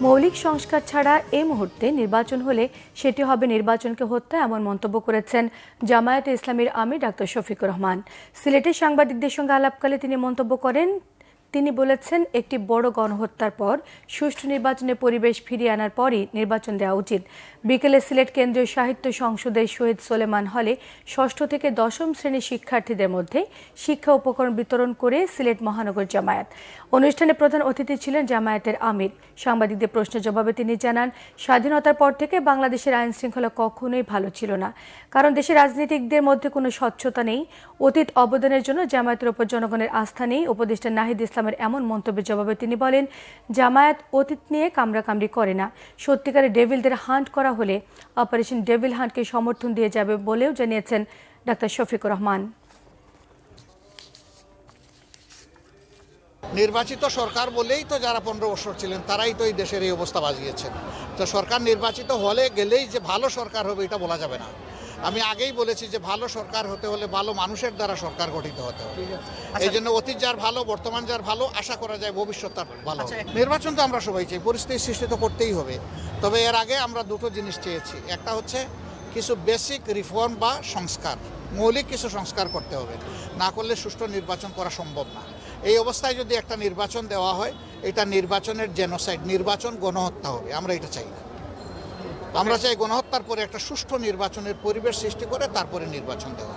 মৌলিক সংস্কার ছাড়া এই মুহূর্তে নির্বাচন হলে সেটি হবে নির্বাচনকে হত্যা, এমন মন্তব্য করেছেন জামায়াতে ইসলামীর আমির ডাক্তার শফিকুর রহমান। সিলেটে সাংবাদিকদের সঙ্গে আলাপকালে তিনি মন্তব্য করেন, তিনি বলেছেন একটি বড় গণহত্যার পর সুষ্ঠু নির্বাচনের পরিবেশ ফিরিয়ে আনার পরই নির্বাচন দেওয়া উচিত। বিকেলে সিলেট কেন্দ্রীয় সাহিত্য সংসদের শহীদ সোলেমান হলে ষষ্ঠ থেকে দশম শ্রেণীর শিক্ষার্থীদের মধ্যে শিক্ষা উপকরণ বিতরণ করে সিলেট মহানগর জামায়াত। অনুষ্ঠানে প্রধান অতিথি ছিলেন জামায়াতের আমির। সাংবাদিকদের প্রশ্নের জবাবে তিনি জানান, স্বাধীনতার পর থেকে বাংলাদেশের আইন শৃঙ্খলা কখনোই ভালো ছিল না, কারণ দেশের রাজনীতিকদের মধ্যে কোনো স্বচ্ছতা নেই। অতীত অবদানের জন্য জামায়াতের উপর জনগণের আস্থা নেই। উপদেষ্টা নাহিদ ইসলামের এমন মন্তব্যের জবাবে তিনি বলেন, জামায়াত অতীত নিয়ে কামড়াকামড়ি করে না। সত্যিকারের ডেভিলদের হান্ট করা হলে অপারেশন ডেভিল হান্টকে সমর্থন দিয়ে যাবে বলেও জানিয়েছেন ডাক্তার শফিকুর রহমান। নির্বাচিত সরকার বলেই তো যারা 15 বছর ছিলেন তারাই তো এই দেশের এই অবস্থা বাজিয়েছেন। তো সরকার নির্বাচিত হলে গেলেই যে ভালো সরকার হবে এটা বলা যাবে না। আমি আগেই বলেছি যে ভালো সরকার হতে হলে ভালো মানুষের দ্বারা সরকার গঠিত হতে হবে। এই জন্য অতীত যার ভালো, বর্তমান যার ভালো, আশা করা যায় ভবিষ্যৎ তার ভালো। নির্বাচন তো আমরা সবাই চাই, পরিস্থিতি সৃষ্টি তো করতেই হবে। তবে এর আগে আমরা দুটো জিনিস চেয়েছি। একটা হচ্ছে কিছু বেসিক রিফর্ম বা সংস্কার, মৌলিক কিছু সংস্কার করতে হবে, না করলে সুষ্ঠু নির্বাচন করা সম্ভব না। এই অবস্থায় যদি একটা নির্বাচন দেওয়া হয়, এটা নির্বাচনের জেনোসাইড, নির্বাচন গণহত্যা হবে। আমরা এটা চাই না। আমরা চাই গণহত্যার পরে একটা সুষ্ঠু নির্বাচনের পরিবেশ সৃষ্টি করে তারপরে নির্বাচন দেওয়া।